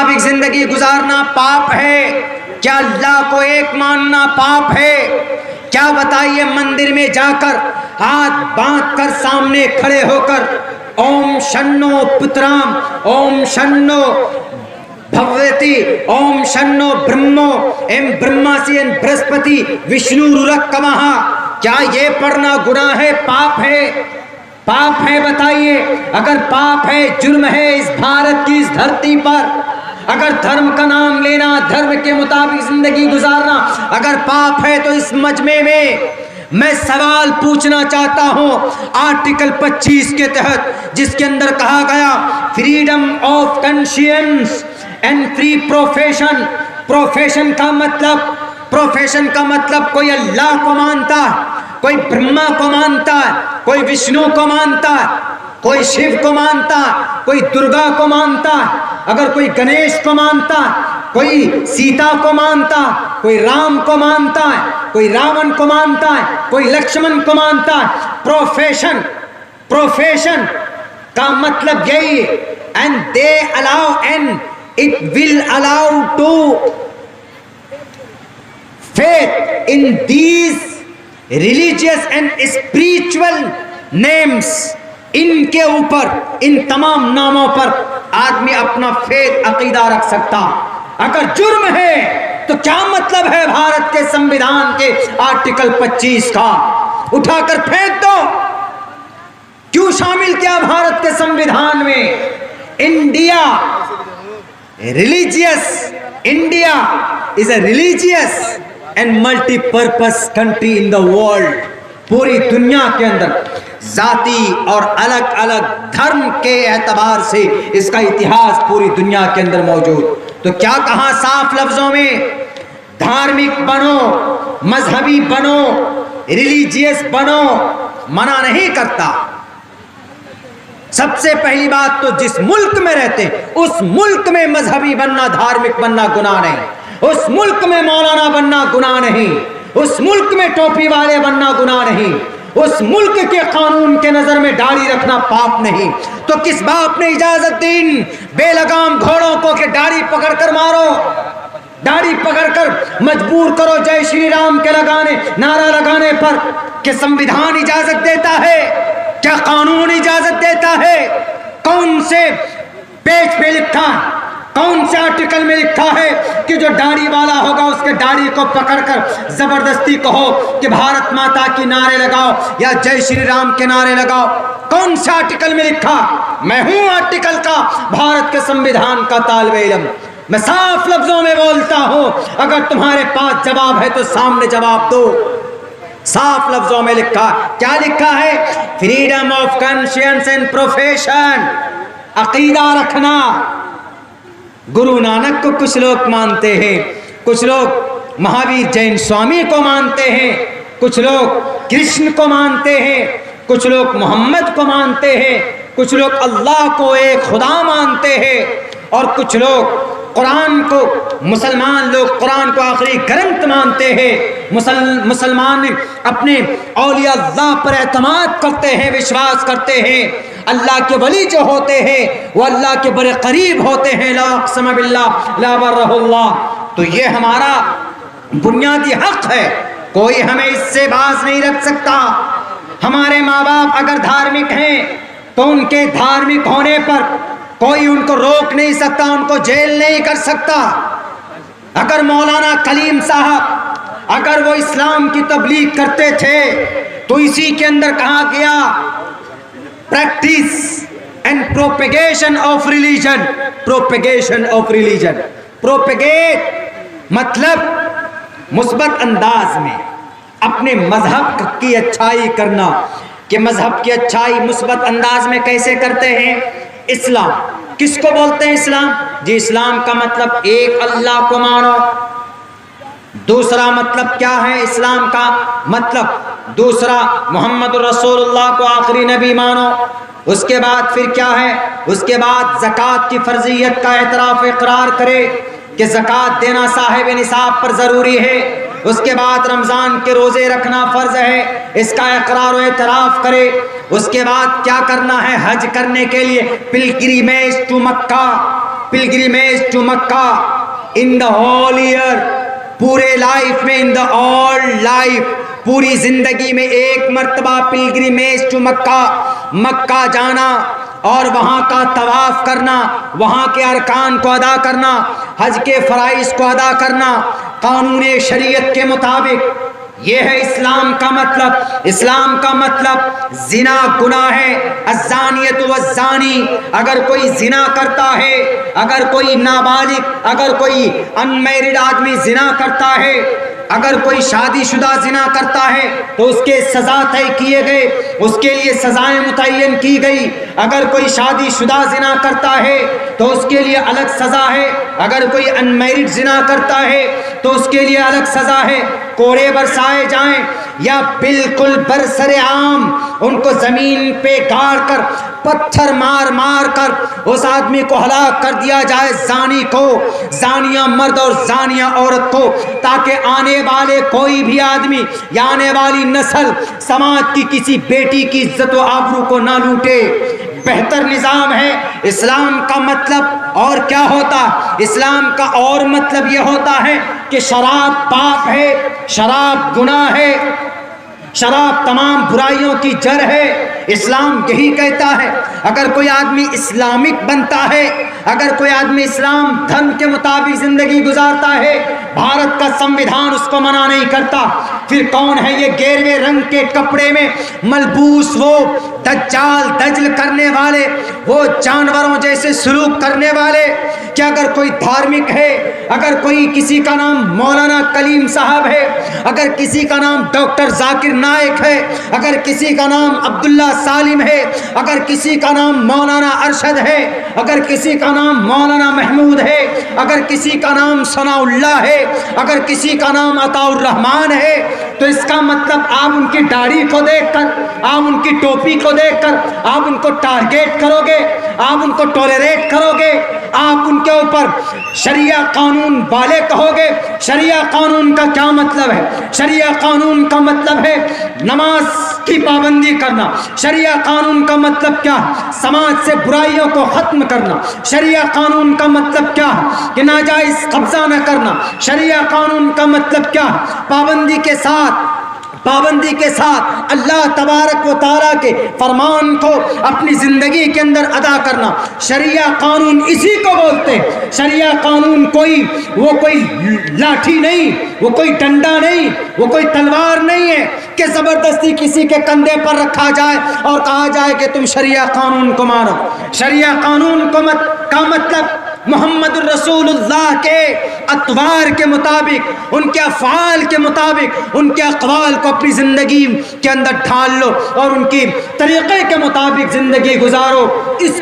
مطابق زندگی گزارنا پاپ ہے؟ کیا اللہ کو ایک ماننا پاپ ہے؟ کیا بتائیے مندر میں جا کر ہاتھ باندھ کر سامنے کھڑے ہو کر اوم شنو پترام، اوم شنو بھگوتی، اوم شنو برہمو، ایم برہماسی این برہسپتی وشنو رورکمہ، کیا یہ پڑھنا گناہ ہے؟ پاپ ہے؟ پاپ ہے؟ بتائیے اگر پاپ ہے، جرم ہے اس بھارت کی اس دھرتی پر، اگر دھرم کا نام لینا، دھرم کے مطابق زندگی گزارنا اگر پاپ ہے، تو اس مجمع میں سوال پوچھنا چاہتا ہوں آرٹیکل 25 کے تحت، جس کے اندر کہا گیا freedom of conscience and free profession. Profession کا مطلب کوئی اللہ کو مانتا ہے، کوئی برہما کو مانتا ہے، کوئی وشنو کو مانتا ہے، کوئی شیو کو مانتا ہے، کوئی درگا کو مانتا ہے، اگر کوئی گنیش کو مانتا ہے، کوئی سیتا کو مانتا ہے، کوئی رام کو مانتا ہے، کوئی راون کو مانتا ہے، کوئی لکشمن کو مانتا ہے۔ پروفیشن کا مطلب یہی ہے، and they allow and it will allow to faith in these religious and spiritual names۔ ان کے اوپر، ان تمام ناموں پر آدمی اپنا فیت عقیدہ رکھ سکتا۔ اگر جرم ہے تو کیا مطلب ہے بھارت کے سمویدھان کے آرٹیکل 25 کا؟ اٹھا کر پھینک دو۔ کیوں شامل کیا بھارت کے سمویدھان میں؟ India is a religious and multi-purpose country in the world۔ پوری دنیا کے اندر ذاتی اور الگ الگ دھرم کے اعتبار سے اس کا اتہاس پوری دنیا کے اندر موجود۔ تو کیا کہا صاف لفظوں میں؟ دھارمک بنو، مذہبی بنو، ریلیجیس بنو، منع نہیں کرتا۔ سب سے پہلی بات تو جس ملک میں رہتے ہیں اس ملک میں مذہبی بننا، دھارمک بننا گناہ نہیں، اس ملک میں مولانا بننا گناہ نہیں، اس ملک میں ٹوپی والے بننا گناہ نہیں، اس ملک کے قانون کے نظر میں داڑھی رکھنا پاپ نہیں۔ تو کس باپ نے اجازت دی بے لگام گھوڑوں کو کہ داڑھی پکڑ کر مارو، داڑھی پکڑ کر مجبور کرو جے شری رام کے نعرہ لگانے پر؟ کہ سمویدھان اجازت دیتا ہے؟ کیا قانون اجازت دیتا ہے؟ کون سے پیج پہ لکھا ہے، کون سے آرٹیکل میں لکھا ہے کہ جو داڑھی والا ہوگا اس کے داڑھی کو پکڑ کر زبردستی کہو کہ بھارت ماتا کی نعرے لگاؤ یا جے شری رام کے نعرے لگاؤ؟ کون سے آرٹیکل میں لکھا؟ میں ہوں آرٹیکل کا، بھارت کے سمویدھان کا طالب علم، میں صاف لفظوں میں بولتا ہوں، اگر تمہارے پاس جواب ہے تو سامنے جواب دو۔ صاف لفظوں میں لکھا، کیا لکھا ہے؟ Freedom of conscience and profession, عقیدہ رکھنا۔ گرو نانک کو کچھ لوگ مانتے ہیں، کچھ لوگ مہاویر جین سوامی کو مانتے ہیں، کچھ لوگ کرشن کو مانتے ہیں، کچھ لوگ محمد کو مانتے ہیں، کچھ لوگ اللہ کو ایک خدا مانتے ہیں، اور کچھ لوگ قرآن کو، مسلمان لوگ قرآن کو آخری گرنتھ مانتے ہیں۔ مسلمان اپنے اولیاء اللہ پر اعتماد کرتے ہیں، وشواس کرتے ہیں۔ اللہ کے ولی جو ہوتے ہیں وہ اللہ کے بڑے قریب ہوتے ہیں، لا اقسم باللہ لا برہ اللہ۔ تو یہ ہمارا بنیادی حق ہے، کوئی ہمیں اس سے باز نہیں رکھ سکتا۔ ہمارے ماں باپ اگر دھارمک ہیں تو ان کے دھارمک ہونے پر کوئی ان کو روک نہیں سکتا، ان کو جیل نہیں کر سکتا۔ اگر مولانا کلیم صاحب اگر وہ اسلام کی تبلیغ کرتے تھے تو اسی کے اندر کہا گیا practice and propagation of religion. Propagation of religion, propagate مطلب مثبت انداز میں اپنے مذہب کی اچھائی کرنا۔ کہ مذہب کی اچھائی مثبت انداز میں کیسے کرتے ہیں؟ اسلام کس کو بولتے ہیں؟ اسلام جی، اسلام کا مطلب ایک اللہ کو مانو۔ دوسرا مطلب کیا ہے اسلام کا مطلب؟ دوسرا محمد رسول اللہ کو آخری نبی مانو۔ اس کے بعد پھر کیا ہے؟ اس کے بعد زکوٰۃ کی فرضیت کا اعتراف اقرار کرے کہ زکوٰۃ دینا صاحب نصاب پر ضروری ہے۔ اس کے بعد رمضان کے روزے رکھنا فرض ہے، اس کا اقرار و اعتراف کرے۔ اس کے بعد کیا کرنا ہے؟ حج کرنے کے لیے pilgrimage to Makkah, pilgrimage to Makkah in the whole year, پورے لائف میں, in the all life, پوری زندگی میں ایک مرتبہ pilgrimage to مکہ, مکہ جانا اور وہاں کا طواف کرنا, وہاں کے ارکان کو ادا کرنا, حج کے فرائض کو ادا کرنا قانون شریعت کے مطابق. یہ ہے اسلام کا مطلب. اسلام کا مطلب زنا گناہ ہے. الزانیۃ والزانی, اگر کوئی زنا کرتا ہے, اگر کوئی نابالغ, اگر کوئی انمیرڈ آدمی زنا کرتا ہے, اگر کوئی شادی شدہ زنا کرتا ہے تو اس کے سزا طے کیے گئے, اس کے لیے سزائیں متعین کی گئی. اگر کوئی شادی شدہ زنا کرتا ہے تو اس کے لیے الگ سزا ہے. اگر کوئی انمیرڈ زنا کرتا ہے تو اس کے لیے الگ سزا ہے. کوڑے برسائے جائیں یا بالکل برسر عام ان کو زمین پہ گاڑ کر پتھر مار مار کر اس آدمی کو ہلاک کر دیا جائے, زانی کو, زانیہ مرد اور زانیہ عورت کو, تاکہ آنے والے کوئی بھی آدمی یا آنے والی نسل سماج کی کسی بیٹی کی عزت و آبرو کو نہ لوٹے. بہتر نظام ہے. اسلام کا مطلب اور کیا ہوتا؟ اسلام کا اور مطلب یہ ہوتا ہے کہ شراب پاپ ہے, شراب گناہ ہے, شراب تمام برائیوں کی جڑ ہے. اسلام یہی کہتا ہے اگر کوئی آدمی اسلامک بنتا ہے, اگر کوئی آدمی اسلام دھرم کے مطابق زندگی گزارتا ہے, بھارت کا سمویدھان اس کو منع نہیں کرتا. پھر کون ہے یہ گیروے رنگ کے کپڑے میں ملبوس, وہ دجال دجل کرنے والے, وہ جانوروں جیسے سلوک کرنے والے؟ کہ اگر کوئی دھارمک ہے, اگر کوئی کسی کا نام مولانا کلیم صاحب ہے, اگر کسی کا نام ڈاکٹر ذاکر نائک ہے, اگر کسی کا نام عبداللہ سالم ہے, اگر کسی کا نام مولانا ارشد ہے, اگر کسی کا نام مولانا محمود ہے, اگر کسی کا نام ثناء اللہ ہے, اگر کسی کا نام عطاء الرحمان ہے, تو اس کا مطلب آپ ان کی داڑھی کو دیکھ کر, آپ ان کی ٹوپی کو دیکھ کر آپ ان کو ٹارگیٹ کرو گے, آپ ان کو ٹولریٹ کرو گے, آپ ان کے اوپر شریعہ قانون والے کہو گے. شریعہ قانون کا کیا مطلب ہے؟ شریعہ قانون کا مطلب ہے نماز کی پابندی کرنا. شریعہ قانون کا مطلب کیا ہے؟ سماج سے برائیوں کو ختم کرنا. شریعہ قانون کا مطلب کیا ہے؟ کہ ناجائز قبضہ نہ کرنا. شریعہ قانون کا مطلب کیا ہے؟ پابندی کے ساتھ اللہ تبارک و تعالیٰ کے فرمان کو اپنی زندگی کے اندر ادا کرنا. شریعہ قانون اسی کو بولتے ہیں. شریعہ قانون وہ کوئی لاٹھی نہیں, وہ کوئی ڈنڈا نہیں, وہ کوئی تلوار نہیں ہے کہ زبردستی کسی کے کندھے پر رکھا جائے اور کہا جائے کہ تم شریعہ قانون کو مانو. شریعہ قانون کا مطلب محمد الرسول اللہ کے اطوار کے مطابق, ان کے افعال کے مطابق, ان کے اقوال کو اپنی زندگی کے اندر ڈھال لو اور ان کی طریقے کے مطابق زندگی گزارو. اس کو